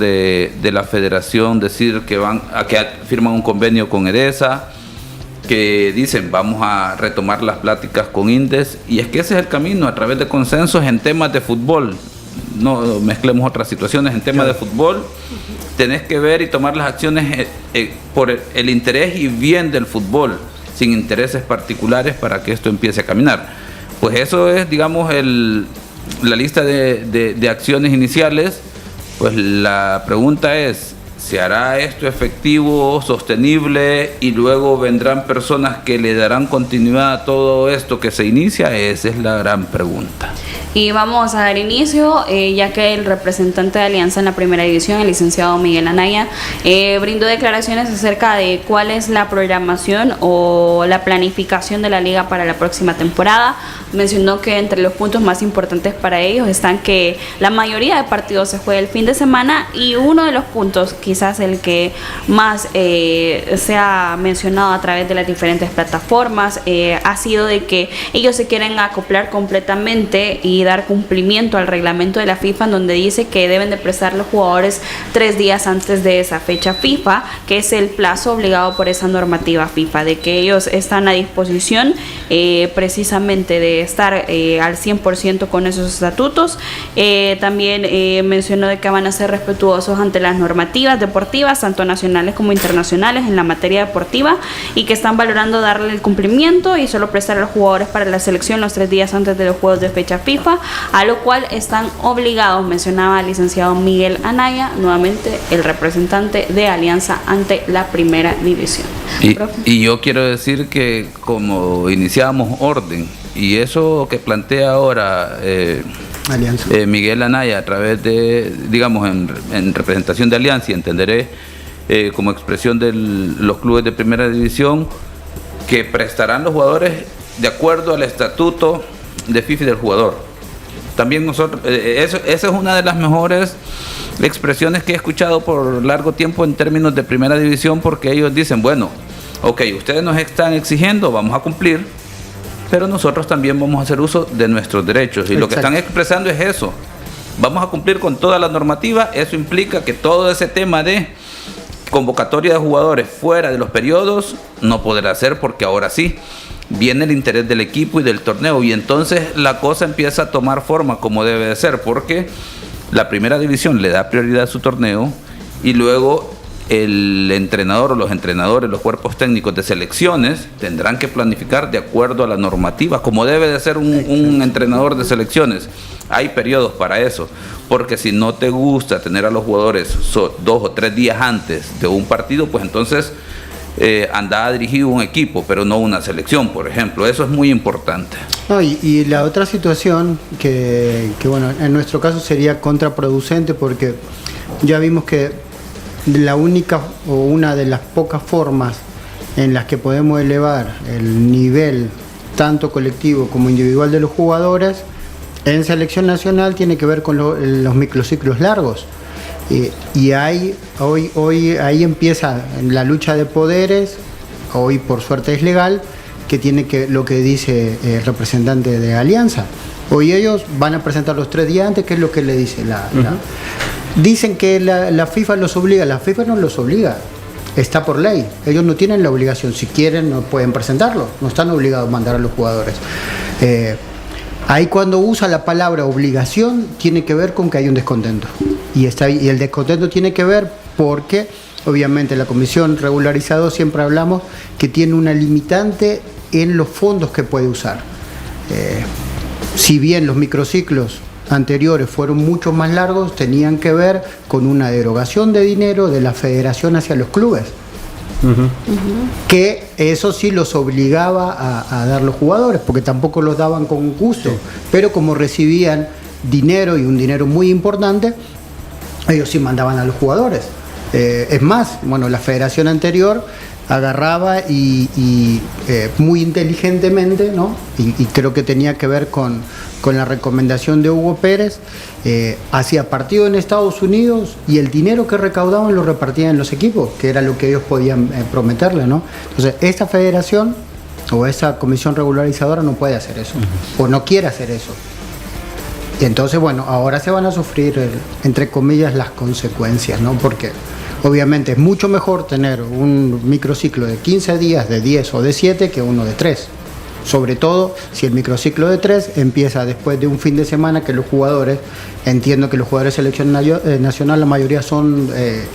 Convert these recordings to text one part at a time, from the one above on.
de la federación decir que firman un convenio con EDESA, que dicen vamos a retomar las pláticas con INDES, y es que ese es el camino, a través de consensos en temas de fútbol. No mezclemos otras situaciones. En temas de fútbol tenés que ver y tomar las acciones por el interés y bien del fútbol, sin intereses particulares, para que esto empiece a caminar. Pues eso es, digamos, la lista de acciones iniciales. Pues la pregunta es, ¿se hará esto efectivo, sostenible, y luego vendrán personas que le darán continuidad a todo esto que se inicia? Esa es la gran pregunta. Y vamos a dar inicio, ya que el representante de Alianza en la primera división, el licenciado Miguel Anaya, brindó declaraciones acerca de cuál es la programación o la planificación de la liga para la próxima temporada. Mencionó que entre los puntos más importantes para ellos están que la mayoría de partidos se juega el fin de semana, y uno de los puntos, quizás el que más se ha mencionado a través de las diferentes plataformas, ha sido de que ellos se quieren acoplar completamente y dar cumplimiento al reglamento de la FIFA, en donde dice que deben de prestar los jugadores 3 días antes de esa fecha FIFA, que es el plazo obligado por esa normativa FIFA, de que ellos están a disposición precisamente de estar al 100% con esos estatutos. También mencionó de que van a ser respetuosos ante las normativas deportivas, tanto nacionales como internacionales, en la materia deportiva, y que están valorando darle el cumplimiento y solo prestar a los jugadores para la selección los 3 días antes de los juegos de fecha FIFA, a lo cual están obligados, mencionaba el licenciado Miguel Anaya, nuevamente el representante de Alianza ante la primera división. Y yo quiero decir que como iniciábamos orden, y eso que plantea ahora Miguel Anaya a través de, digamos, en representación de Alianza, y entenderé como expresión de los clubes de primera división, que prestarán los jugadores de acuerdo al estatuto de FIFA del jugador. También nosotros, esa es una de las mejores expresiones que he escuchado por largo tiempo en términos de primera división, porque ellos dicen, bueno, ok, ustedes nos están exigiendo, vamos a cumplir, pero nosotros también vamos a hacer uso de nuestros derechos. Y Exacto. Lo que están expresando es eso, vamos a cumplir con toda la normativa. Eso implica que todo ese tema de convocatoria de jugadores fuera de los periodos no podrá ser, porque ahora sí viene el interés del equipo y del torneo, y entonces la cosa empieza a tomar forma como debe de ser, porque la primera división le da prioridad a su torneo, y luego el entrenador o los entrenadores, los cuerpos técnicos de selecciones tendrán que planificar de acuerdo a la normativa, como debe de ser un entrenador de selecciones. Hay periodos para eso, porque si no te gusta tener a los jugadores 2 o 3 días antes de un partido, pues entonces anda a dirigir un equipo, pero no una selección, por ejemplo. Eso es muy importante. No, y la otra situación que bueno, en nuestro caso sería contraproducente, porque ya vimos que la única o una de las pocas formas en las que podemos elevar el nivel tanto colectivo como individual de los jugadores en selección nacional tiene que ver con los microciclos largos. Y hoy ahí empieza la lucha de poderes. Hoy por suerte es legal, que tiene que lo que dice el representante de Alianza. Hoy ellos van a presentar los 3 días antes, que es lo que le dice Dicen que la FIFA los obliga. La FIFA no los obliga, está por ley. Ellos no tienen la obligación. Si quieren no pueden presentarlo, no están obligados a mandar a los jugadores. Ahí cuando usa la palabra obligación tiene que ver con que hay un descontento, y el descontento tiene que ver porque obviamente la comisión regularizadora, siempre hablamos que tiene una limitante en los fondos que puede usar. Si bien los microciclos anteriores fueron mucho más largos, tenían que ver con una derogación de dinero de la federación hacia los clubes. Que eso sí los obligaba a dar los jugadores, porque tampoco los daban con gusto, pero como recibían dinero, y un dinero muy importante, ellos sí mandaban a los jugadores. Es más, bueno, la federación anterior agarraba y muy inteligentemente, ¿no? Y creo que tenía que ver con la recomendación de Hugo Pérez, hacía partido en Estados Unidos, y el dinero que recaudaban lo repartían en los equipos, que era lo que ellos podían prometerle, ¿no? Entonces, esta federación o esa comisión regularizadora no puede hacer eso, o no quiere hacer eso. Y entonces, bueno, ahora se van a sufrir, entre comillas, las consecuencias, ¿no? Porque obviamente es mucho mejor tener un microciclo de 15 días, de 10 o de 7 que uno de 3. Sobre todo si el microciclo de 3 empieza después de un fin de semana que los jugadores, entiendo que los jugadores de selección nacional la mayoría son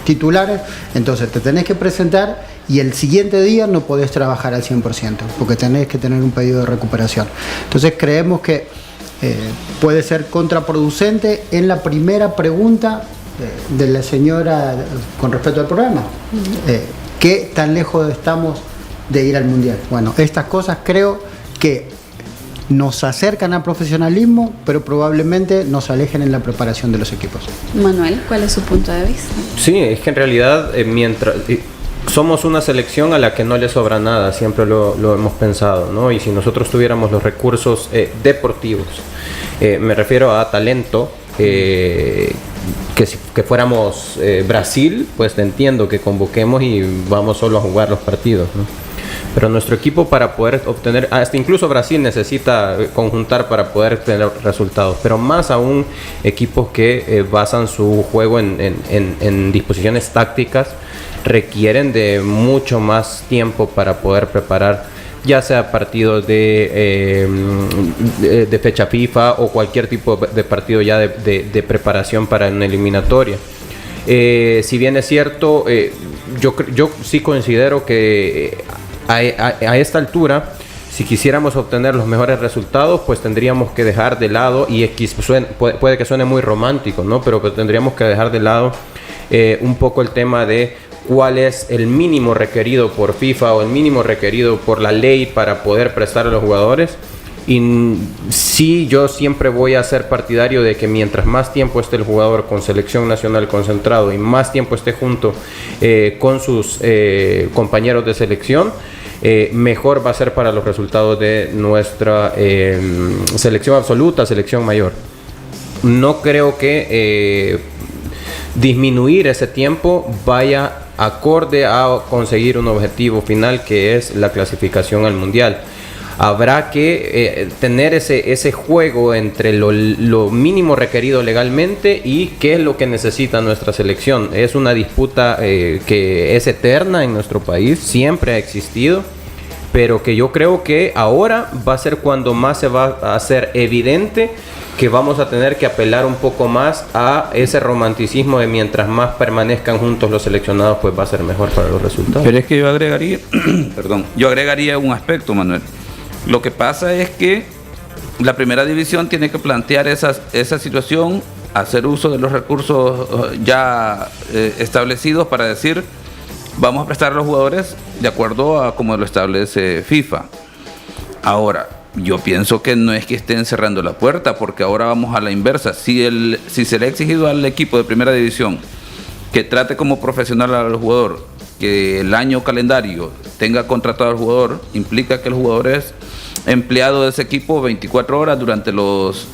titulares, entonces te tenés que presentar y el siguiente día no podés trabajar al 100% porque tenés que tener un pedido de recuperación. Entonces creemos que puede ser contraproducente. En la primera pregunta de la señora con respecto al programa, ¿qué tan lejos estamos de ir al Mundial? Bueno, estas cosas creo que nos acercan al profesionalismo, pero probablemente nos alejen en la preparación de los equipos. Manuel, ¿cuál es su punto de vista? Sí, es que en realidad mientras somos una selección a la que no le sobra nada, siempre lo hemos pensado, ¿no? Y si nosotros tuviéramos los recursos deportivos, me refiero a talento, que fuéramos Brasil, pues te entiendo que convoquemos y vamos solo a jugar los partidos, ¿no? Pero nuestro equipo, para poder obtener, hasta incluso Brasil necesita conjuntar para poder tener resultados, pero más aún equipos que basan su juego en disposiciones tácticas, requieren de mucho más tiempo para poder preparar, ya sea partidos de fecha FIFA o cualquier tipo de partido ya de preparación para una eliminatoria. Si bien es cierto, yo sí considero que a esta altura, si quisiéramos obtener los mejores resultados, pues tendríamos que dejar de lado, y puede que suene muy romántico, ¿no? Pero tendríamos que dejar de lado un poco el tema de cuál es el mínimo requerido por FIFA o el mínimo requerido por la ley para poder prestar a los jugadores. Y sí, yo siempre voy a ser partidario de que mientras más tiempo esté el jugador con selección nacional concentrado y más tiempo esté junto con sus compañeros de selección, mejor va a ser para los resultados de nuestra selección absoluta, selección mayor. No creo que disminuir ese tiempo vaya acorde a conseguir un objetivo final, que es la clasificación al Mundial. Habrá que tener ese juego entre lo mínimo requerido legalmente y qué es lo que necesita nuestra selección. Es una disputa que es eterna en nuestro país, siempre ha existido, pero que yo creo que ahora va a ser cuando más se va a hacer evidente que vamos a tener que apelar un poco más a ese romanticismo de mientras más permanezcan juntos los seleccionados, pues va a ser mejor para los resultados. Pero es que yo agregaría, yo agregaría un aspecto, Manuel. Lo que pasa es que la primera división tiene que plantear esa situación, hacer uso de los recursos ya establecidos para decir, vamos a prestar a los jugadores de acuerdo a como lo establece FIFA. Ahora, yo pienso que no es que estén cerrando la puerta, porque ahora vamos a la inversa. Si se le ha exigido al equipo de primera división que trate como profesional al jugador, que el año calendario tenga contratado al jugador, implica que el jugador es empleado de ese equipo 24 horas durante los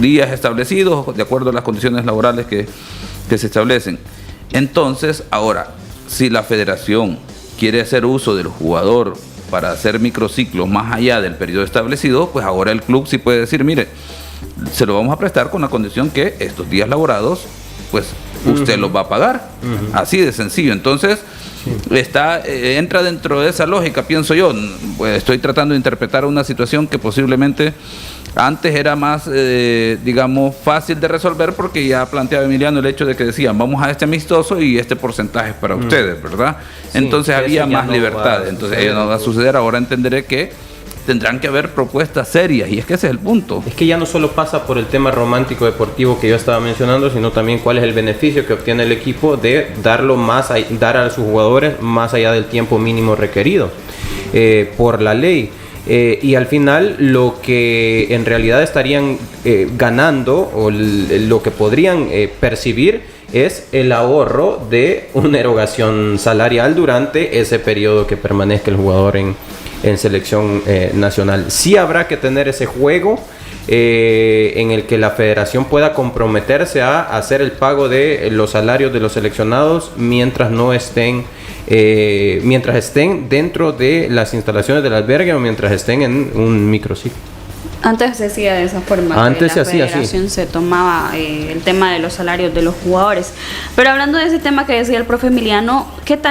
días establecidos, de acuerdo a las condiciones laborales que se establecen. Entonces, ahora, si la federación quiere hacer uso del jugador para hacer microciclos más allá del periodo establecido, pues ahora el club sí puede decir, mire, se lo vamos a prestar con la condición que estos días laborados, pues usted los va a pagar. Así de sencillo. Entonces, entra dentro de esa lógica, pienso yo. Pues estoy tratando de interpretar una situación que posiblemente antes era más, digamos, fácil de resolver, porque ya planteaba Emiliano el hecho de que decían, vamos a este amistoso y este porcentaje es para ustedes, ¿verdad? Sí, entonces había más libertad. Entonces no va a suceder. Ahora entenderé que tendrán que haber propuestas serias, y es que ese es el punto. Es que ya no solo pasa por el tema romántico deportivo que yo estaba mencionando, sino también cuál es el beneficio que obtiene el equipo de dar a sus jugadores más allá del tiempo mínimo requerido por la ley. Y al final lo que en realidad estarían ganando, o lo que podrían percibir, es el ahorro de una erogación salarial durante ese periodo que permanezca el jugador en selección nacional. Sí habrá que tener ese juego en el que la federación pueda comprometerse a hacer el pago de los salarios de los seleccionados mientras estén dentro de las instalaciones del albergue o mientras estén en un microciclo. Antes se hacía de esa forma. Antes se hacía así. La federación se tomaba el tema de los salarios de los jugadores. Pero hablando de ese tema que decía el profe Emiliano, ¿qué tal